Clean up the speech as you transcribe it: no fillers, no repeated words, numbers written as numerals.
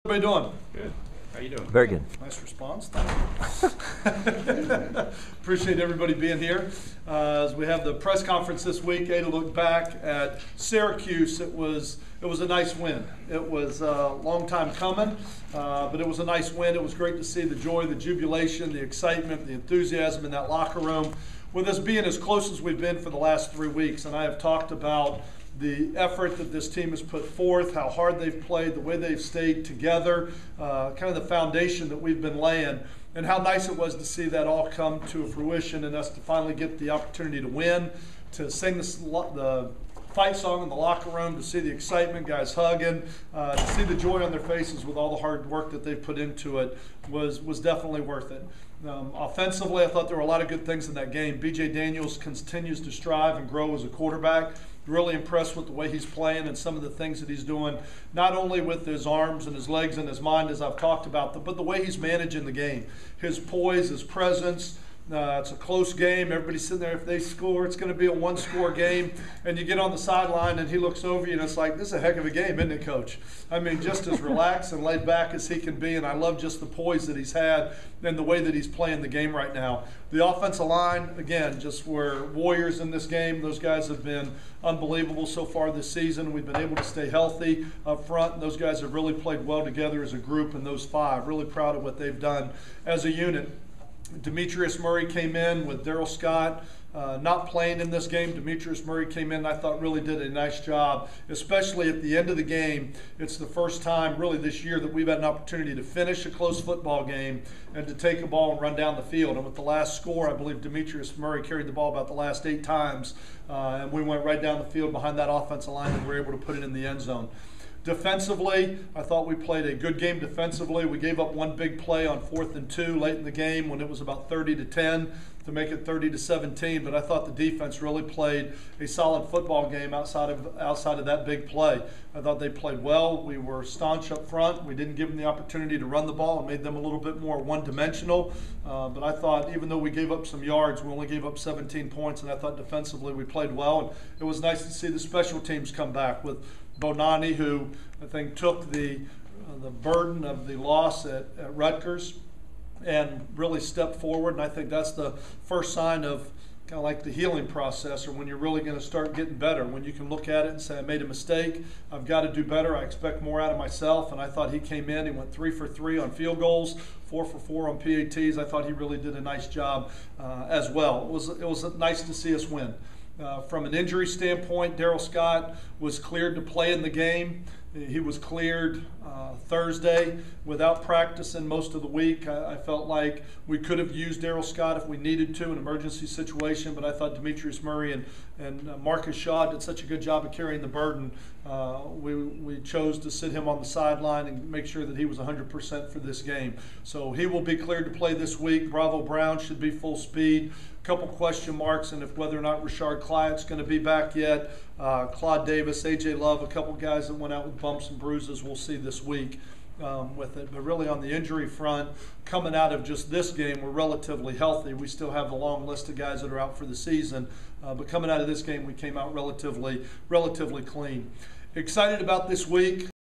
Everybody doing? Good. How you doing? Very good. Nice response. Thank you. Appreciate everybody being here. As we have the press conference this week, to look back at Syracuse, it was a nice win. It was a long time coming, but it was a nice win. It was great to see the joy, the jubilation, the excitement, the enthusiasm in that locker room. With us being as close as we've been for the last 3 weeks, and I have talked about the effort that this team has put forth, how hard they've played, the way they've stayed together, kind of the foundation that we've been laying, and how nice it was to see that all come to fruition and us to finally get the opportunity to win, to sing the fight song in the locker room, to see the excitement, guys hugging, to see the joy on their faces with all the hard work that they've put into it was definitely worth it. Offensively, I thought there were a lot of good things in that game. B.J. Daniels continues to strive and grow as a quarterback. Really impressed with the way he's playing and some of the things that he's doing, not only with his arms and his legs and his mind, as I've talked about, but the way he's managing the game. His poise, his presence. It's a close game. Everybody's sitting there. If they score, it's going to be a one-score game. And you get on the sideline, and he looks over you, and it's like, this is a heck of a game, isn't it, Coach? I mean, just as relaxed and laid back as he can be, and I love just the poise that he's had and the way that he's playing the game right now. The offensive line, again, just were warriors in this game. Those guys have been unbelievable so far this season. We've been able to stay healthy up front, and those guys have really played well together as a group in those five. Really proud of what they've done as a unit. Demetrius Murray came in with Daryl Scott not playing in this game. Demetrius Murray came in and I thought really did a nice job, especially at the end of the game. It's the first time really this year that we've had an opportunity to finish a close football game and to take a ball and run down the field. And with the last score, I believe Demetrius Murray carried the ball about the last 8 times, and we went right down the field behind that offensive line and were able to put it in the end zone. Defensively, I thought we played a good game defensively. We gave up one big play on 4th and 2 late in the game when it was about 30-10 to make it 30-17. But I thought the defense really played a solid football game outside of that big play. I thought they played well. We were staunch up front. We didn't give them the opportunity to run the ball and made them a little bit more one-dimensional. But I thought even though we gave up some yards, we only gave up 17 points, and I thought defensively we played well. And it was nice to see the special teams come back with Bonani, who I think took the burden of the loss at Rutgers and really stepped forward. And I think that's the first sign of kind of like the healing process, or when you're really going to start getting better, when you can look at it and say, I made a mistake, I've got to do better, I expect more out of myself. And I thought he came in, he went 3 for 3 on field goals, 4 for 4 on PATs. I thought he really did a nice job as well. It was nice to see us win. From an injury standpoint, Daryl Scott was cleared to play in the game. He was cleared Thursday without practice in most of the week. I felt like we could have used Daryl Scott if we needed to in an emergency situation, but I thought Demetrius Murray and Marcus Shaw did such a good job of carrying the burden. We chose to sit him on the sideline and make sure that he was 100% for this game. So he will be cleared to play this week. Bravo Brown should be full speed. A couple question marks, and if whether or not Rashard Clyatt's going to be back yet. Claude Davis, A.J. Love, a couple guys that went out with bumps and bruises we'll see this week with it. But really on the injury front, coming out of just this game, we're relatively healthy. We still have a long list of guys that are out for the season, but coming out of this game, we came out relatively clean. Excited about this week.